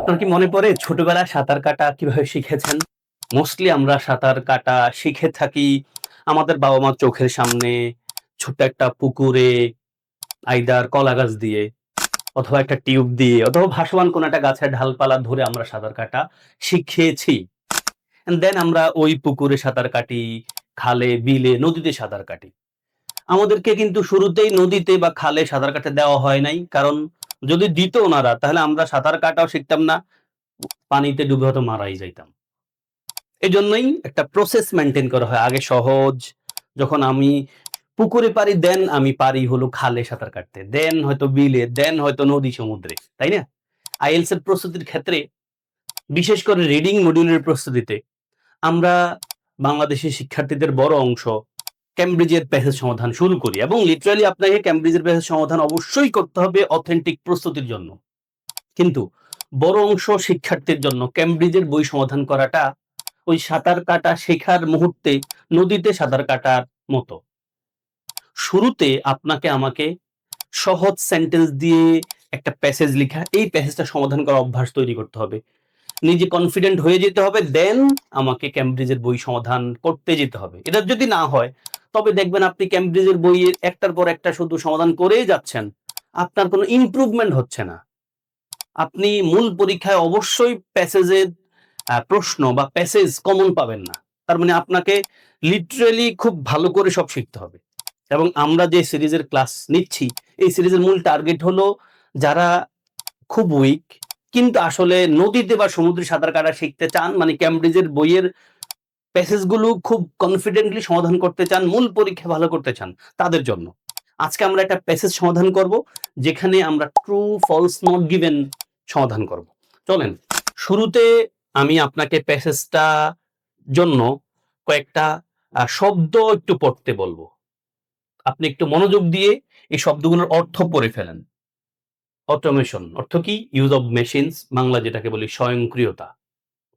আপনার কি মনে পড়ে ছোটবেলায় সাঁতার কাটা কিভাবে শিখেছেন? মোস্টলি আমরা সাঁতার কাটা শিখে থাকি আমাদের বাবা-মার চোখের সামনে ছোট্ট একটা পুকুরে, আইদার কলা গাছ দিয়ে অথবা একটা টিউব দিয়ে অথবা ভাসমান কোনো একটা গাছের ডালপালা ধরে আমরা সাঁতার কাটা শিখেছি। অ্যান্ড দেন আমরা ওই পুকুরে সাঁতার কাটি, খালে, বিলে, নদীতে সাঁতার কাটি। আমাদেরকে কিন্তু শুরুতেই নদীতে বা খালে সাঁতার কাটতে দেওয়া হয় নাই। কারণ যদি দিত ওনারা তাহলে আমরা সাঁতার কাটাও শিখতাম না, পানিতে ডুবে হয়তো মারাই যাইতাম। এজন্যই একটা প্রসেস মেইনটেইন করা হয়। আগে সহজ, যখন আমি পুকুরে পারি দেন আমি পারি হলো খালে সাঁতার কাটতে। দেন হয়তো বিলে, দেন হয়তো নদী সমুদ্রে। তাই না? আইএলটিএস এর প্রস্তুতির ক্ষেত্রে বিশেষ করে রিডিং মডিউলের প্রস্তুতিতে আমরা বাংলাদেশের শিক্ষার্থীদের বড় অংশ ক্যামব্রিজের প্যাসেজ সমাধান শুরু করি এবং লিটারালি আপনাকে ক্যামব্রিজের প্যাসেজ সমাধান অবশ্যই করতে হবে অথেন্টিক প্রস্তুতির জন্য। কিন্তু বড় অংশ শিক্ষার্থীর জন্য ক্যামব্রিজের বই সমাধান করাটা ওই সাঁতার কাটা শেখার মুহূর্তে নদীতে সাঁতার কাটার মতো। শুরুতে আপনাকে আমাকে সহজ সেন্টেন্স দিয়ে একটা প্যাসেজ লিখা, এই প্যাসেজটা সমাধান করার অভ্যাস তৈরি করতে হবে। নিজে কনফিডেন্ট হয়ে যেতে হবে, দেন আমাকে ক্যামব্রিজের বই সমাধান করতে যেতে হবে। এটা যদি না হয় তবে দেখবেন আপনি ক্যামব্রিজের বইয়ের একটার পর একটা শুধু সমাধান করেই যাচ্ছেন, আপনার কোনো ইমপ্রুভমেন্ট হচ্ছে না। আপনি মূল পরীক্ষায় অবশ্যই প্যাসেজের প্রশ্ন বা প্যাসেজ কমন পাবেন না। তার মানে আপনাকে লিটারেলি খুব ভালো করে সব শিখতে হবে। এবং আমরা যে সিরিজের ক্লাস নিচ্ছি, এই সিরিজের মূল টার্গেট হলো যারা খুব উইক কিন্তু আসলে নদীতে বা সমুদ্রে সাঁতার কাটা শিখতে চান, মানে ক্যামব্রিজের বইয়ের প্যাসেজগুলো খুব কনফিডেন্টলি সমাধান করতে চান, মূল পরীক্ষা ভালো করতে চান, তাদের জন্য। আজকে আমরা একটা প্যাসেজ সমাধান করব যেখানে আমরা ট্রু ফলস নট গিভেন সমাধান করব। চলেন শুরুতে আমি আপনাকে প্যাসেজটা জন্য কয়েকটা শব্দ একটু পড়তে বলবো। আপনি একটু মনোযোগ দিয়ে এই শব্দগুলোর অর্থ পড়ে ফেলেন। অটোমেশন অর্থ কি? ইউজ অফ মেশিনস, বাংলা যেটাকে বলি স্বয়ংক্রিয়তা।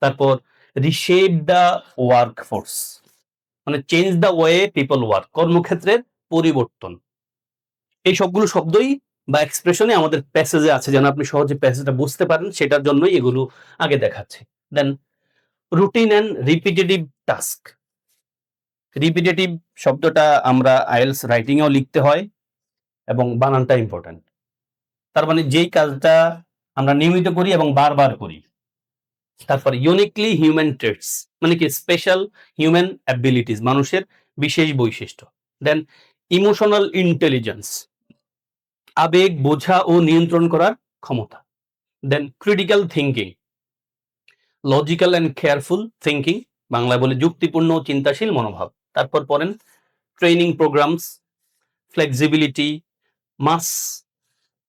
তারপর রিশেপ দ্য ওয়ার্ক ফোর্স, মানে change the way people work, কর্মক্ষেত্রের পরিবর্তন। এই সবগুলো শব্দই বা এক্সপ্রেশনে আমাদের প্যাসেজে আছে, যেন আপনি সহজে প্যাসেজটা বুঝতে পারেন, সেটার জন্যই এগুলো আগে দেখাচ্ছি। Then routine and repetitive task. Repetitive শব্দটা আমরা আইএলটিএস রাইটিং এও লিখতে হয় এবং বানানটা ইম্পর্টেন্ট। তার মানে যেই কাজটা আমরা নিয়মিত করি এবং বারবার করি। তারপর ইউনিকলি হিউম্যান ট্রেটস, মানে কি স্পেশাল হিউম্যান অ্যাবিলিটিস, মানুষের বিশেষ বৈশিষ্ট্য। দেন ইমোশনাল ইন্টেলিজেন্স, আবেগ বোঝা ও নিয়ন্ত্রণ করার ক্ষমতা। Then critical thinking, logical and careful thinking, বাংলায় বলে যুক্তিপূর্ণ ও চিন্তাশীল মনোভাব। তারপর পড়েন training programs, flexibility, mass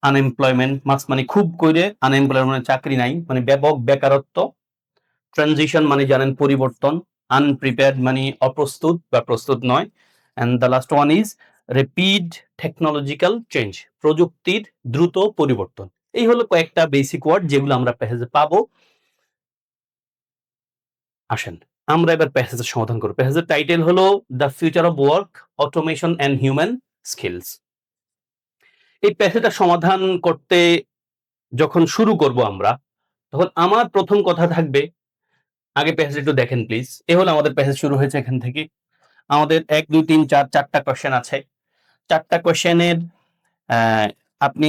unemployment, mass মানে খুব করে, আনএমপ্লয়মেন্ট মানে চাকরি নাই, মানে ব্যাপক বেকারত্ব। ট্রানজিশন মানে জানেন পরিবর্তন। আনপ্রিপেয়ার্ড মানে অপ্রস্তুত বা প্রস্তুত নয়। And the last one is rapid technological change, প্রযুক্তির দ্রুত পরিবর্তন। এই হলো কয়েকটা বেসিক ওয়ার্ড যেগুলো আমরা প্যাসেজে পাবো। আসেন আমরা এবার প্যাসেজের সমাধান করব। প্যাসেজের টাইটেল হলো the future of work, automation and human skills. এই প্যাসেজটা সমাধান করতে যখন শুরু করব আমরা, তখন আমার প্রথম কথা থাকবে, আগে প্যাসেজ একটু দেখেন প্লিজ। এ হলো আমাদের প্যাসেজ, শুরু হয়েছে এখান থেকে। আমাদের ১ ২ ৩ ৪ চারটা কোয়েশ্চেন আছে। চারটা কোয়েশ্চেনের আপনি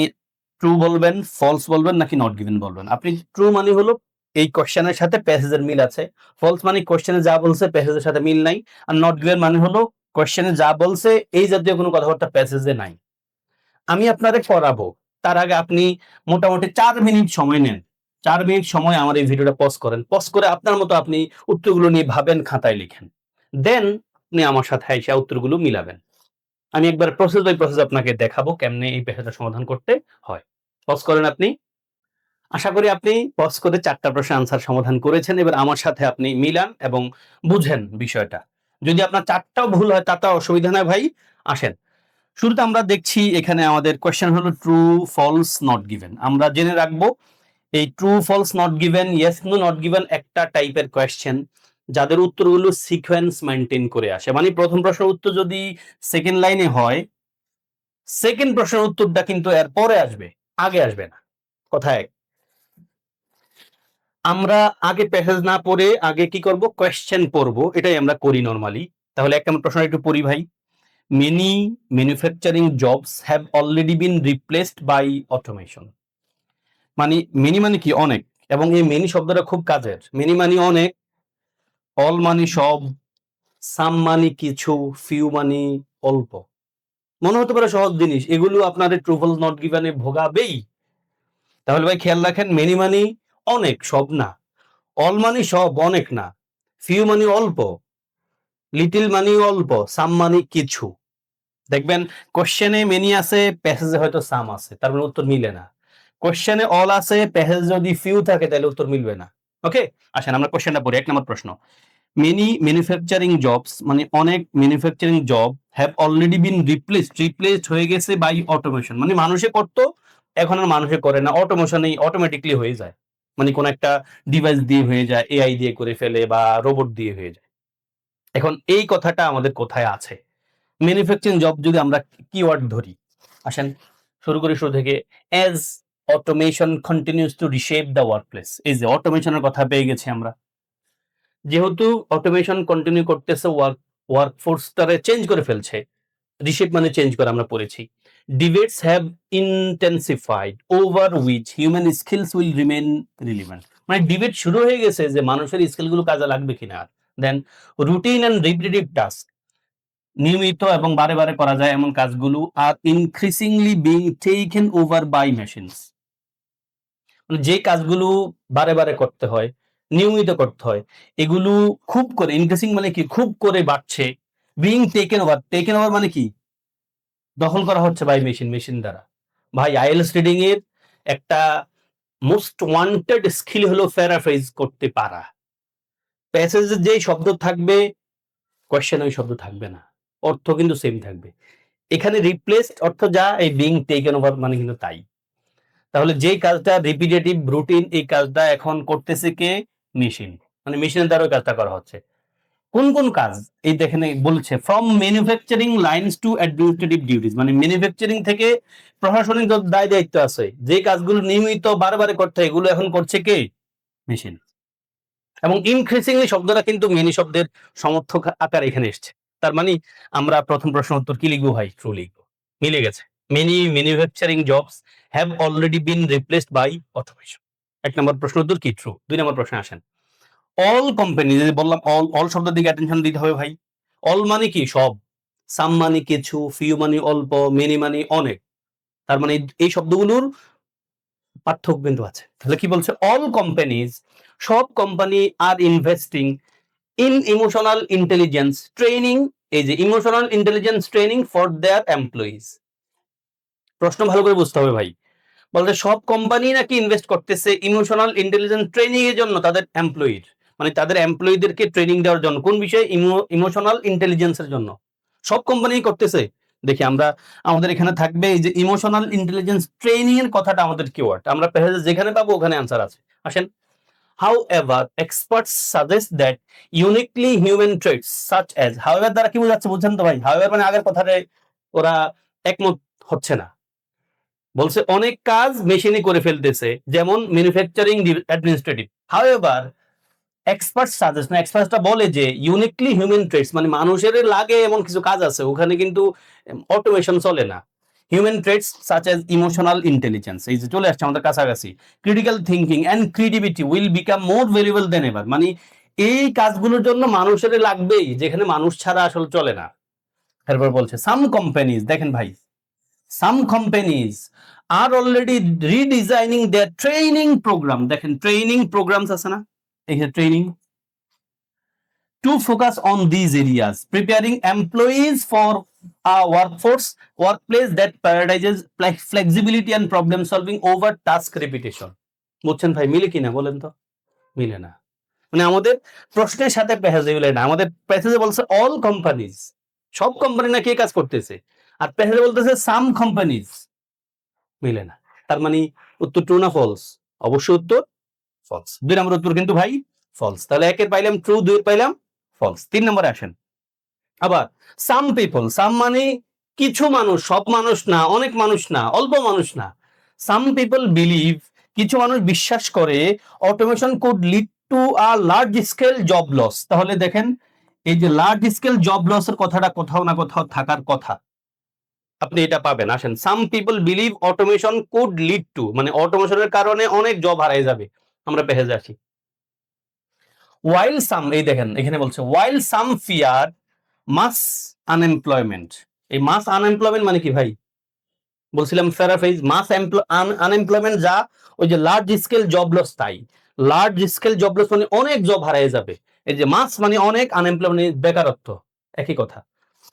ট্রু বলবেন, ফলস বলবেন নাকি নট গিভেন বলবেন। আপনি ট্রু মানে হলো এই কোয়েশ্চেনের সাথে প্যাসেজের মিল আছে, ফলস মানে কোয়েশ্চেনে যা বলছে প্যাসেজের সাথে মিল নাই, আর নট গিভেন মানে হলো কোয়েশ্চেনে যা বলছে এই জাতীয় কোনো কথাবার্তা প্যাসেজে নাই। আমি আপনারে পড়াবো, তার আগে আপনি মোটামুটি ৪ মিনিট সময় নেন। ৪ মিনিট সময় আমার এই ভিডিওটা পজ করেন। পজ করে আপনার মতো আপনি উত্তরগুলো নিয়ে ভাবেন, খাতায় লিখেন। দেন আপনি আমার সাথে আইসা উত্তরগুলো মিলাবেন। আমি একবার প্রসেস বাই প্রসেস আপনাকে দেখাবো কেমনে এই পেশাটা সমাধান করতে হয়। পজ করেন আপনি। আশা করি আপনি পজ করে ৪টা প্রশ্নের আনসার সমাধান করেছেন। এবার আমার সাথে আপনি মিলান এবং বুঝেন বিষয়টা। যদি আপনার ৪টাও ভুল হয় তাতেও অসুবিধা নাই ভাই। আসেন শুরুতে আমরা দেখছি এখানে আমাদের কোয়েশ্চেন হলো ট্রু ফলস নট গিভেন। আমরা জেনে রাখবো এই true false not given, yes no not given একটা টাইপের কোয়েশ্চেন যাদের উত্তরগুলো সিকোয়েন্স মেইনটেইন করে আসে। মানে প্রথম প্রশ্নের উত্তর যদি সেকেন্ড লাইনে হয়, সেকেন্ড প্রশ্নের উত্তরটা কিন্তু এর পরে আসবে, আগে আসবে না। কথা এক। আমরা আগে প্যাসেজ না পড়ে আগে কি করব, কোয়েশ্চেন পড়বো, এটাই আমরা করি নরমালি। তাহলে এক নম্বর প্রশ্ন একটু পড়ি ভাই। Many manufacturing jobs have already been replaced by automation. মানে মেনি মানে কি অনেক, এবং এই মেনি শব্দটা খুব কাজের। মেনি মানে অনেক, অল মানে সব, সাম মানে কিছু, ফিউ মানে অল্প। মনে হতে পারে সহজ জিনিস, এগুলো আপনাদের ট্রু ফলস নট গিভেনে ভোগাবেই। তাহলে ভাই খেয়াল রাখেন, মেনি মানি অনেক, সব না। অল মানি সব, অনেক না। ফিউ মানি অল্প, লিটিল মানি অল্প, সাম মানি কিছু। দেখবেন কোশ্চেনে মেনি আছে, প্যাসেজে হয়তো সাম আছে, তার মানে উত্তর মিলে না। কোশ্চেনে অল আছে, প্যাসেজে যদি ফিউ থাকে তাহলে উত্তর মিলবে না। ওকে, আসেন আমরা কোশ্চেনটা পড়ি। এক নম্বর প্রশ্ন, মেনি ম্যানুফ্যাকচারিং জবস মানে অনেক manufacturing job have already been replaced হয়ে গেছে বাই অটোমেশন। মানে মানুষে করতো, এখন আর মানুষে করে না, অটোমেশনেই অটোমেটিকলি হয়ে যায়। মানে কোন একটা ডিভাইস দিয়ে হয়ে যায়, এআই দিয়ে করে ফেলে বা রোবট দিয়ে হয়ে যায়। এখন এই কথাটা আমাদের কোথায় আছে? ম্যানুফ্যাকচারিং জব যদি আমরা কিওয়ার্ড ধরি, আসেন শুরু করি শুরু থেকে। As automation continues to reshape the workplace, এই যে অটোমেশনের কথা পেয়ে গেছি আমরা। যেহেতু অটোমেশন কন্টিনিউ করতেছে, ওয়ার্কফোর্সটারে চেঞ্জ করে ফেলছে। রিশেপ মানে চেঞ্জ করা, আমরা পড়েছি। Debates have intensified over which human skills will remain relevant. মানে ডিবেট শুরু হয়ে গেছে যে মানুষের স্কিলগুলো কাজে লাগবে কিনা। Then routine and repetitive task, নিয়মিত এবং বারে বারে করা যায় এমন কাজগুলো আর increasingly being taken over by machines. মানে যে কাজগুলো বারে বারে করতে হয়, নিয়মিত করতে হয়, এগুলো খুব করে, ইনক্রিজিং মানে কি, খুব করে বাড়ছে। বিং টেকেন ওভার মানে কি, দখল করা হচ্ছে বাই মেশিন দ্বারা। ভাই আইএলটিএস রিডিং এর একটা মোস্ট ওয়ান্টেড স্কিল হলো প্যারাফ্রেজ করতে পারা। প্যাসেজে যেই শব্দ থাকবে, কোয়েশ্চেন ওই শব্দ থাকবে না, অর্থ কিন্তু সেম থাকবে। এখানে রিপ্লেসড অর্থ যা, এই বিং টেকেন ওভার মানে কিন্তু তাই। তাহলে যেই কাজটা রিপিটেটিভ রুটিন, এই কাজটা এখন করতেছে কে? মেশিন। মানে মেশিনের দ্বারা ওই কাজটা করা হচ্ছে। কোন কোন কাজ? এই দেখেন বলছে, from manufacturing lines to administrative duties. মানে ম্যানুফ্যাকচারিং থেকে প্রশাসনিক যত দায় দায়িত্ব আছে, যে কাজগুলো নিয়মিত বারে করতে হয়, এগুলো এখন করছে কে? মেশিন। এবং ইনক্রিজিংলি শব্দটা কিন্তু মেনি শব্দের সমর্থক আকার এখানে এসছে। তার মানে আমরা প্রথম প্রশ্ন উত্তর কি লিখবো ভাই? ট্রু লিখবো। মিলে গেছে। Many manufacturing jobs have already been replaced by automation. এক নম্বর প্রশ্ন উত্তর কি? ট্রু। দুই নম্বর প্রশ্নে আসেন। অল কোম্পানি, যদি বললাম অল শব্দের দিকে অ্যাটেনশন দিতে হবে ভাই। অল মানে কি? সব। সাম মানে কিছু, ফিউ মানে অল্প, মেনি মানে অনেক। তার মানে এই শব্দগুলোর পার্থক্য কিন্তু আছে। তাহলে কি বলছে? অল কোম্পানিজ, সব company are investing in emotional intelligence training, এই যে emotional intelligence training for their employees. প্রশ্ন ভালো করে বুঝতে হবে ভাই। বলতে সব কোম্পানি নাকি ইনভেস্ট করতেছে ইমোশনাল ইন্টেলিজেন্স ট্রেনিং এর জন্য তাদের এমপ্লয়ির, মানে তাদের এমপ্লয়িদেরকে ট্রেনিং দেওয়ার জন্য। কোন বিষয়ে? ইমোশনাল ইন্টেলিজেন্সের জন্য সব কোম্পানি করতেছে। দেখি আমরা, আমাদের এখানে থাকবে এই যে ইমোশনাল ইন্টেলিজেন্স ট্রেনিং এর কথাটা আমাদের কিওয়ার্ড, আমরা প্যাসেজে যেখানে পাবো ওখানে आंसर আছে। আসেন। However, experts suggest that uniquely human traits such as, however দ্বারা কি বোঝাচ্ছে বুঝছেন তো ভাই? however মানে আগের কথাটা ওরা একমত হচ্ছে না। বলছে অনেক কাজ মেশিনে করে ফেলতেছে, যেমন manufacturing administrative. However experts suggest, না এক্সপার্টসটা বলে যে ইউনিকলি হিউম্যান ট্রেটস, মানে মানুষের লাগে এমন কিছু কাজ আছে ওখানে কিন্তু অটোমেশন চলে না। Human traits such as emotional intelligence, এই যে চলে আসছে আমাদের কাছাকাছি। Critical thinking and creativity will become more valuable then ever. মানে এই কাজগুলোর জন্য মানুষের লাগবেই, যেখানে মানুষ ছাড়া আসলে চলে না। এরপর বলছে সাম কোম্পানিজ, দেখেন ভাই, some companies are already redesigning their training program, দেখেন ট্রেনিং প্রোগ্রামস আছে না, এখানে training, to focus on these areas, preparing employees for a workplace that prioritizes flexibility and problem solving over task repetition। বুঝছেন ভাই? মিলে কিনা বলেন তো? মিলে না। মানে আমাদের প্রশ্নের সাথে প্যাসেজে মিলে না। আমাদের প্যাসেজে বলছে অল কোম্পানিজ, সব কোম্পানি নাকি এই কাজ করতেছে, আর প্যাসেজে বলতেছে সাম কোম্পানিজ, মিলে না। তার মানে উত্তর ট্রু না ফলস? অবশ্যই উত্তর ফলস। দুই নম্বর উত্তর কিন্তু ভাই ফলস। তাহলে একের পাইলাম ট্রু, দুই পাইলাম ফলস। তিন নম্বরে আসেন। আবার সাম পিপল, সাম মানে কিছু মানুষ, সব মানুষ না, অনেক মানুষ না, অল্প মানুষ না। সাম পিপল বিলিভ, কিছু মানুষ বিশ্বাস করে automation could lead to a large scale job loss. তাহলে দেখেন এই যে লার্জ স্কেল জব লসের কথাটা কোথাও না কোথাও থাকার কথা, আপনি এটা পাবেন। আসেন, some people believe automation could lead two, মানে অটোমেশনের কারণে অনেক জব হারাই যাবে। আমরা পেজে আসি। ওয়াইল সাম, এই দেখেন এখানে বলছে ওয়াইল সাম ফিয়ার মাস আনএমপ্লয়মেন্ট। এই মাস আনএমপ্লয়মেন্ট মানে কি ভাই? বলছিলাম প্যারাফ্রেজ, মাস আনএমপ্লয়মেন্ট যা ওই যে লার্জ স্কেল জব লস, তাই লার্জ স্কেল জব লস মানে অনেক জব হারিয়ে যাবে। এই যে মাস মানে অনেক, আনএমপ্লয়মেন্ট বেকারত্ব, একই কথা।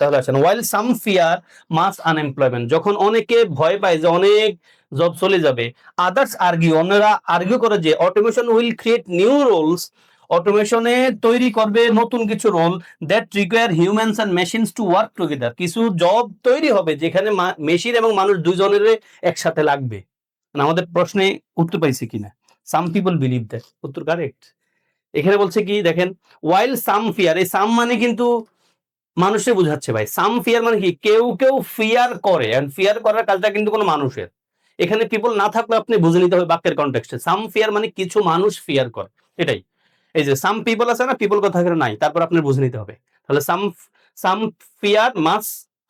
তাহলে আসেন, ওয়াইল সাম ফিয়ার মাস আনএমপ্লয়মেন্ট, যখন অনেকে ভয় পায় যে অনেক জব চলে যাবে, আদার্স আর্গিউ, অন্যরা আর্গিউ করে যে automation will create new roles, অটোমেশনে তৈরি করবে নতুন কিছু role, that require humans and machines to work together, কিছু জব তৈরি হবে যেখানে মেশিন এবং মানুষ দুজনের একসাথে লাগবে। মানে আমাদের প্রশ্নে উত্তর পাইছি কিনা, সাম পিপল বিলিভ দ্যাট, উত্তর কারেক্ট। এখানে বলছে কি দেখেন, ওয়াইল সাম ফিয়ার, এই সাম মানে কিন্তু মানুষে বোঝাচ্ছে ভাই। সাম ফিয়ার মানে কি, কেউ কেউ ফিয়ার করে, এন্ড ফিয়ার করার কাজটা কিন্তু কোনো মানুষের। এখানে পিপল না থাকলে আপনি বুঝে নিতে হবে বাক্যের কনটেক্সটে। সাম ফিয়ার মানে কিছু মানুষ ফিয়ার করে, এটাই। এই যে সাম পিপল আছে না, পিপল কথা এখানে নাই, তারপর আপনি বুঝে নিতে হবে। তাহলে সাম ফিয়ার মাস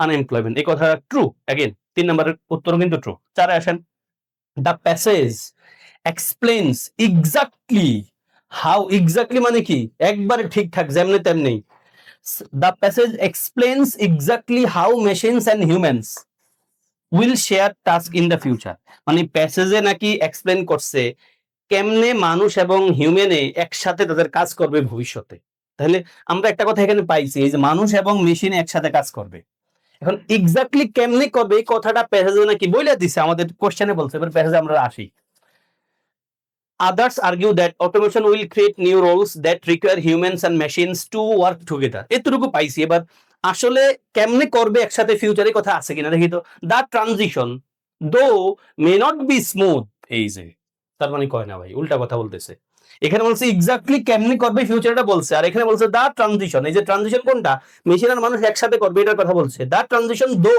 আনএমপ্লয়মেন্ট, এই কথা ট্রু। অ্যাগেন 3 নম্বরের উত্তর কিন্তু ট্রু। 4 আসেন, the passage explains exactly how, exactly মানে কি একবারে ঠিকঠাক যেমনি তেমনি, the passage explains exactly how machines and humans will share task in the future, মানে প্যাসেজে নাকি এক্সপ্লেন করছে কেমনে মানুষ এবং হিউম্যানে একসাথে তাদের কাজ করবে ভবিষ্যতে। তাহলে আমরা একটা কথা এখানে পাইছি, এই যে মানুষ এবং মেশিন একসাথে কাজ করবে। এখন এক্স্যাক্টলি কেমনে করবে এই কথাটা প্যাসেজে নাকি বইলা দিছে, আমাদের কোশ্চেনে বলছে। এবার প্যাসেজে আমরা আসি। Others argue that automation will create new roles that require humans and machines to work together. এতটুকু পাইছি। এবার আসলে কেমনে করবে একসাথে ফিউচারে কথা আছে কিনা দেখি তো। The transition though may not be smooth, এই যে তার মানে কয় না ভাই, উল্টা কথা বলতেছে। এখানে বলছে এক্স্যাক্টলি কেমনে করবে ফিউচারটা বলছে, আর এখানে বলছে দ্য ট্রানজিশন। এই যে ট্রানজিশন কোনটা, মেশিন আর মানুষ একসাথে করবে এটার কথা বলছে। The transition though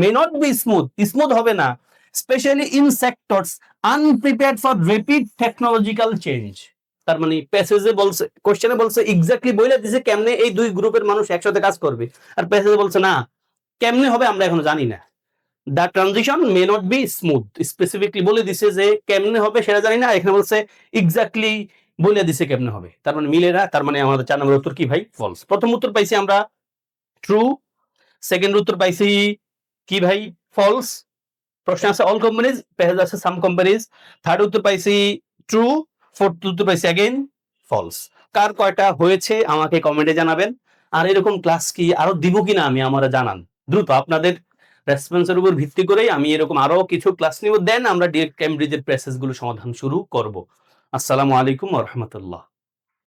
may not be smooth, smooth হবে না, specially in sectors unprepared for rapid technological change. তার মানে প্যাসেজে বলছে, কোশ্চেনে বলছে এক্স্যাক্টলি বইলা দিছে কেমনে এই দুই গ্রুপের মানুষ একসাথে কাজ করবে, আর প্যাসেজে বলছে না কেমনে হবে আমরা এখনো জানি না। The transition may not be smooth, specifically বলে দিছে যে কেমনে হবে সেটা জানি না, এখানে বলছে এক্স্যাক্টলি বলে দিছে কেমনে হবে, তার মানে মিলে না। তার মানে আমাদের 4 নম্বর উত্তর কি ভাই, ফলস। প্রথম উত্তর পাইছি আমরা ট্রু, সেকেন্ড উত্তর পাইছি কি ভাই, ফলস। প্রশ্ন আছে অল কোম্পানিজ, পেজ আছে সাম কোম্পানিজ। থার্ড উত্তর পাইছি ট্রু, ফোর্থ উত্তর পাইছি अगेन ফলস। কার কয়টা হয়েছে আমাকে কমেন্টে জানাবেন। আর এরকম ক্লাস কি আরো দিব কিনা আমি আমারে জানান দ্রুত। আপনাদের রেসপন্সের উপর ভিত্তি করেই আমি এরকম আরো কিছু ক্লাস নিব, দেন আমরা ডিরেক্ট ক্যামব্রিজের প্রেসেস গুলো সমাধান শুরু করব। আসসালামু আলাইকুম ওয়া রাহমাতুল্লাহ।